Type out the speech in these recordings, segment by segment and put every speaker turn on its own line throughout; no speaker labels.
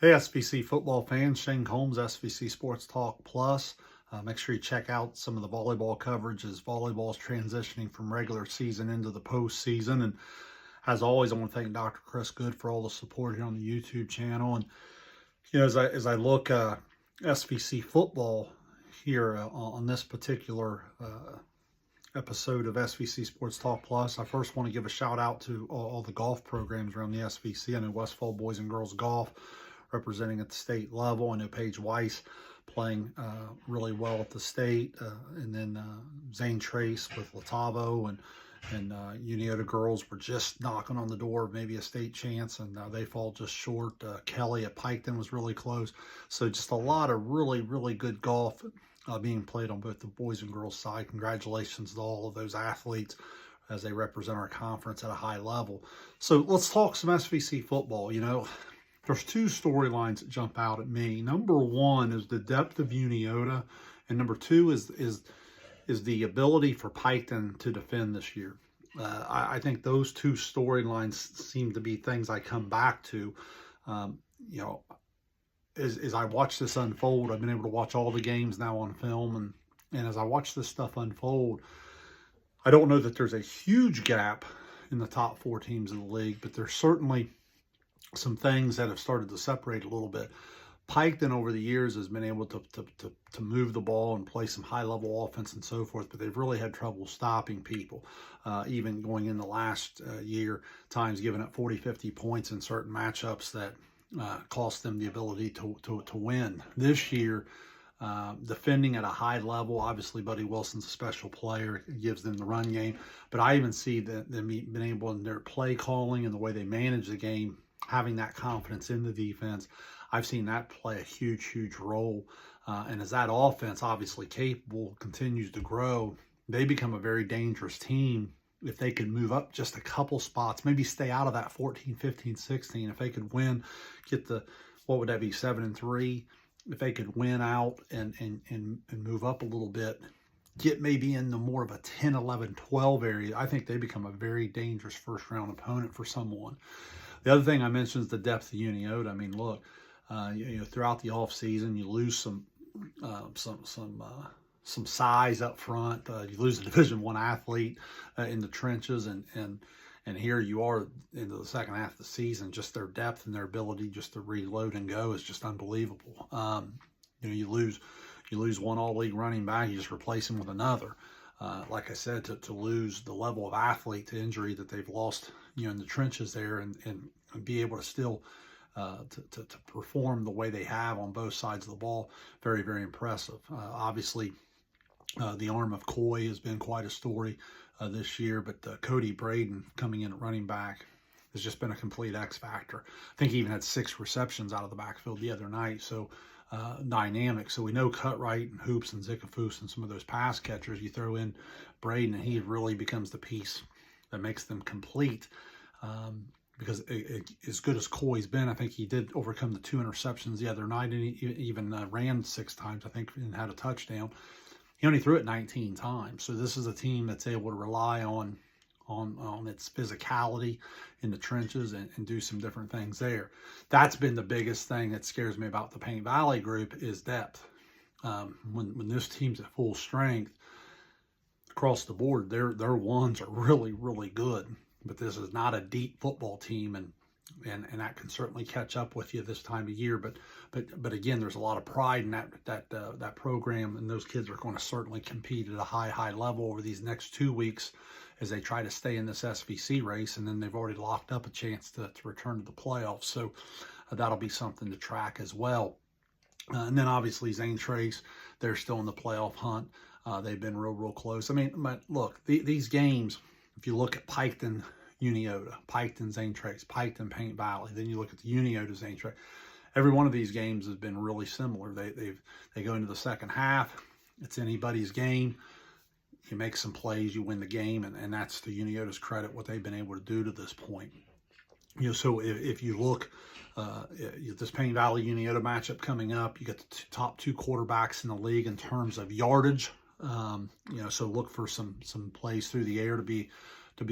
Hey, SVC football fans, Shane Combs, SVC Sports Talk Plus. Make sure you check out some of the volleyball coverage as volleyball is transitioning from regular season into the postseason. And as always, I want to thank Dr. Chris Good for all the support here on the YouTube channel. And as I look SVC football here on this particular episode of SVC Sports Talk Plus, I first want to give a shout out to all the golf programs around the SVC. I know Westfall Boys and Girls Golf representing at the state level. I know Paige Weiss playing really well at the state, and then Zane Trace with Latavo and Unioto girls were just knocking on the door of maybe a state chance, and they fall just short. Kelly at Piketon was really close. So just a lot of really good golf being played on both the boys and girls side. Congratulations to all of those athletes as they represent our conference at a high level. So let's talk some SVC football. There's two storylines that jump out at me. Number one is the depth of Unioto, and number two is the ability for Piketon to defend this year. I think those two storylines seem to be things I come back to. As I watch this unfold, I've been able to watch all the games now on film, and as I watch this stuff unfold, I don't know that there's a huge gap in the top four teams in the league, but there's certainly some things that have started to separate a little bit. Piketon over the years has been able to move the ball and play some high-level offense and so forth, but they've really had trouble stopping people. Even going in the last year, times giving up 40, 50 points in certain matchups that cost them the ability to win. This year, defending at a high level, obviously Buddy Wilson's a special player, it gives them the run game, but I even see them being able in their play calling and the way they manage the game, having that confidence in the defense. I've seen that play a huge role. And as that offense, obviously capable, continues to grow, they become a very dangerous team if they could move up just a couple spots, maybe stay out of that 14, 15, 16. If they could win, get what would that be, 7-3? If they could win out and move up a little bit, get maybe in the more of a 10, 11, 12 area, I think they become a very dangerous first-round opponent for someone. The other thing I mentioned is the depth of Unioto. I mean, look, throughout the off season, you lose some size up front. You lose a Division I athlete in the trenches, and here you are into the second half of the season. Just their depth and their ability just to reload and go is just unbelievable. You lose one all-league running back, you just replace him with another. Like I said, to lose the level of athlete to injury that they've lost, in the trenches there, and be able to still to perform the way they have on both sides of the ball, very impressive. Obviously, the arm of Coy has been quite a story this year, but Cody Braden coming in at running back has just been a complete X factor. I think he even had 6 receptions out of the backfield the other night. So dynamic. So we know Cutright and Hoops and Zikafus and some of those pass catchers. You throw in Braden, and he really becomes the piece that makes them complete. Because as good as Coy's been, I think he did overcome the 2 interceptions the other night, and he even ran 6 times, I think, and had a touchdown. He only threw it 19 times. So this is a team that's able to rely on its physicality in the trenches and do some different things there. That's been the biggest thing that scares me about the Paint Valley group is depth. When this team's at full strength across the board, their ones are really good. But this is not a deep football team, and that can certainly catch up with you this time of year. But again, there's a lot of pride in that program, and those kids are going to certainly compete at a high level over these next 2 weeks as they try to stay in this SVC race, and then they've already locked up a chance to return to the playoffs. So that'll be something to track as well. And then obviously Zane Trace, they're still in the playoff hunt. They've been real close. I mean, but look, these games, if you look at Piketon, Unioto, Piketon, Zane Trace, Piketon, Paint Valley, then you look at the Unioto, Zane Trace, every one of these games has been really similar. They go into the second half. It's anybody's game. You make some plays, you win the game, and that's to Unioto's credit what they've been able to do to this point. So if you look, this Paint Valley Unioto matchup coming up, you got the top 2 quarterbacks in the league in terms of yardage. So look for some plays through the air to be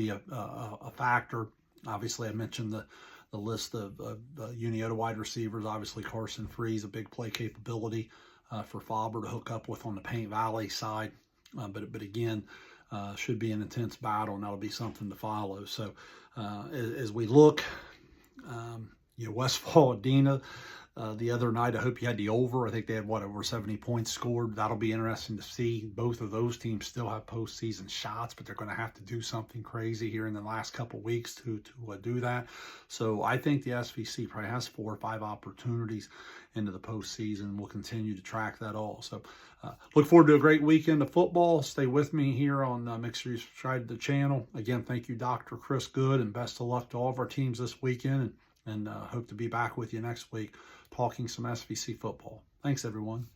a factor. Obviously, I mentioned list of Unioto wide receivers. Obviously, Carson Free's a big play capability for Faber to hook up with on the Paint Valley side. But again, should be an intense battle, and that'll be something to follow. So as we look, Westfall Adena the other night, I hope you had the over. I think they had, over 70 points scored. That'll be interesting to see. Both of those teams still have postseason shots, but they're going to have to do something crazy here in the last couple of weeks to do that. So I think the SVC probably has 4 or 5 opportunities into the postseason. We'll continue to track that all. So look forward to a great weekend of football. Stay with me here on make sure you subscribe to the channel. Again, thank you, Dr. Chris Good, and best of luck to all of our teams this weekend. And hope to be back with you next week talking some SVC football. Thanks, everyone.